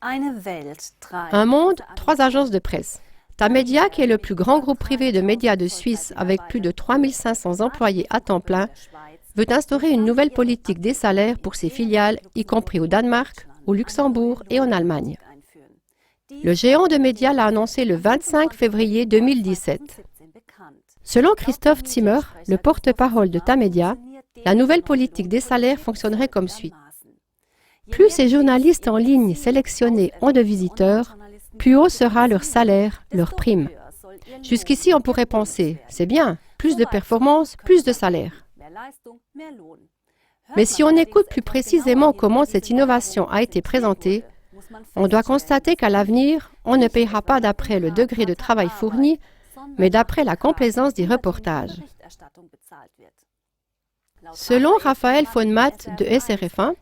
Un monde, 3 agences de presse. Tamedia, qui est le plus grand groupe privé de médias de Suisse avec plus de 3500 employés à temps plein, veut instaurer une nouvelle politique des salaires pour ses filiales, y compris au Danemark, au Luxembourg et en Allemagne. Le géant de médias l'a annoncé le 25 février 2017. Selon Christoph Zimmer, le porte-parole de Tamedia, la nouvelle politique des salaires fonctionnerait comme suit. Plus ces journalistes en ligne sélectionnés ont de visiteurs, plus haut sera leur salaire, leur prime. Jusqu'ici, on pourrait penser, c'est bien, plus de performance, plus de salaire. Mais si on écoute plus précisément comment cette innovation a été présentée, on doit constater qu'à l'avenir, on ne payera pas d'après le degré de travail fourni, mais d'après la complaisance des reportages. Selon Raphaël von Matt de SRF1,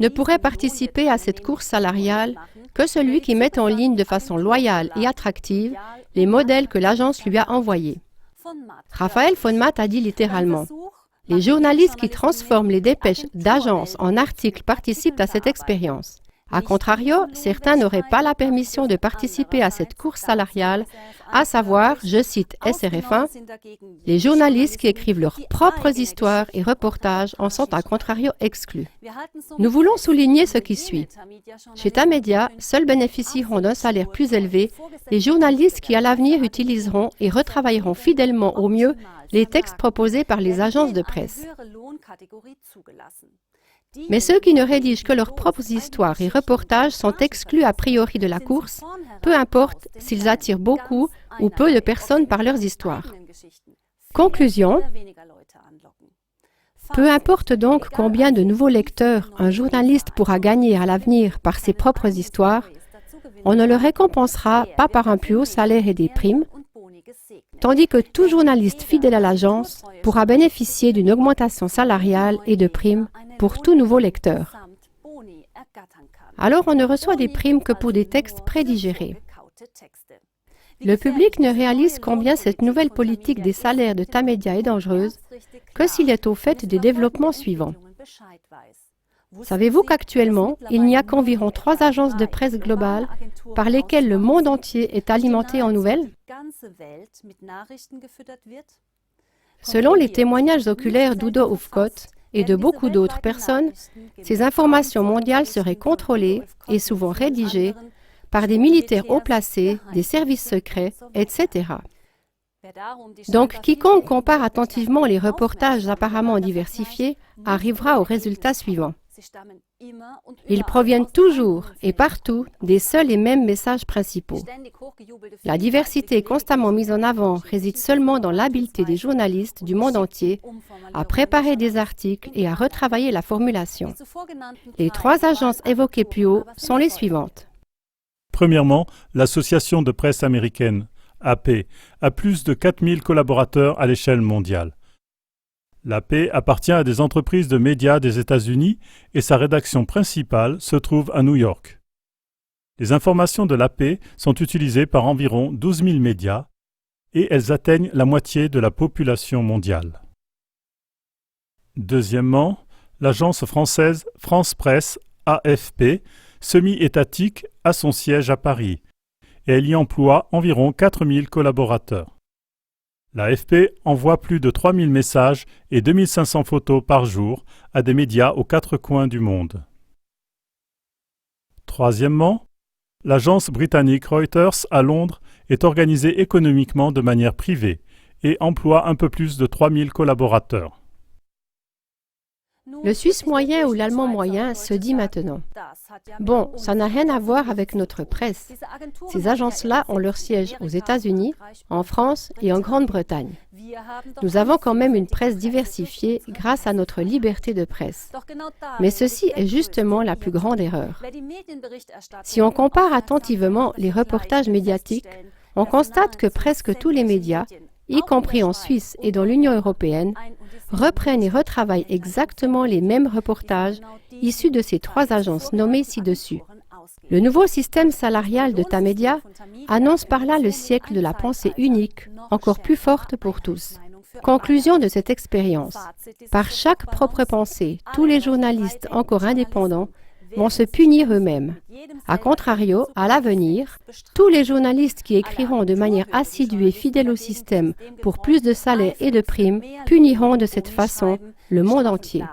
ne pourrait participer à cette course salariale que celui qui met en ligne de façon loyale et attractive les modèles que l'agence lui a envoyés. Raphaël von Matt a dit littéralement « Les journalistes qui transforment les dépêches d'agences en articles participent à cette expérience. A contrario, certains n'auraient pas la permission de participer à cette course salariale, à savoir, je cite SRF1, « Les journalistes qui écrivent leurs propres histoires et reportages en sont à contrario exclus. » Nous voulons souligner ce qui suit. Chez Tamedia, seuls bénéficieront d'un salaire plus élevé les journalistes qui à l'avenir utiliseront et retravailleront fidèlement au mieux les textes proposés par les agences de presse. Mais ceux qui ne rédigent que leurs propres histoires et reportages sont exclus a priori de la course, peu importe s'ils attirent beaucoup ou peu de personnes par leurs histoires. Conclusion. Peu importe donc combien de nouveaux lecteurs un journaliste pourra gagner à l'avenir par ses propres histoires, on ne le récompensera pas par un plus haut salaire et des primes, tandis que tout journaliste fidèle à l'agence pourra bénéficier d'une augmentation salariale et de primes pour tout nouveau lecteur. Alors on ne reçoit des primes que pour des textes prédigérés. Le public ne réalise combien cette nouvelle politique des salaires de Tamedia est dangereuse que s'il est au fait des développements suivants. Savez-vous qu'actuellement, il n'y a qu'environ 3 agences de presse globales par lesquelles le monde entier est alimenté en nouvelles? Selon les témoignages oculaires d'Udo Ufkott et de beaucoup d'autres personnes, ces informations mondiales seraient contrôlées et souvent rédigées par des militaires haut placés, des services secrets, etc. Donc, quiconque compare attentivement les reportages apparemment diversifiés arrivera au résultat suivant. Ils proviennent toujours et partout des seuls et mêmes messages principaux. La diversité constamment mise en avant réside seulement dans l'habileté des journalistes du monde entier à préparer des articles et à retravailler la formulation. Les 3 agences évoquées plus haut sont les suivantes. Premièrement, l'Association de presse américaine, AP, a plus de 4000 collaborateurs à l'échelle mondiale. L'AP appartient à des entreprises de médias des États-Unis et sa rédaction principale se trouve à New York. Les informations de l'AP sont utilisées par environ 12 000 médias et elles atteignent la moitié de la population mondiale. Deuxièmement, l'agence française France Presse, AFP, semi-étatique, a son siège à Paris et elle y emploie environ 4000 collaborateurs. L'AFP envoie plus de 3000 messages et 2500 photos par jour à des médias aux 4 coins du monde. Troisièmement, l'agence britannique Reuters à Londres est organisée économiquement de manière privée et emploie un peu plus de 3000 collaborateurs. Le Suisse moyen ou l'Allemand moyen se dit maintenant « Bon, ça n'a rien à voir avec notre presse. Ces agences-là ont leur siège aux États-Unis, en France et en Grande-Bretagne. Nous avons quand même une presse diversifiée grâce à notre liberté de presse. Mais ceci est justement la plus grande erreur. Si on compare attentivement les reportages médiatiques, on constate que presque tous les médias, y compris en Suisse et dans l'Union européenne, reprennent et retravaillent exactement les mêmes reportages issus de ces 3 agences nommées ci-dessus. Le nouveau système salarial de Tamedia annonce par là le siècle de la pensée unique, encore plus forte pour tous. Conclusion de cette expérience. Par chaque propre pensée, tous les journalistes encore indépendants vont se punir eux-mêmes. A contrario, à l'avenir, tous les journalistes qui écriront de manière assidue et fidèle au système pour plus de salaire et de primes puniront de cette façon le monde entier.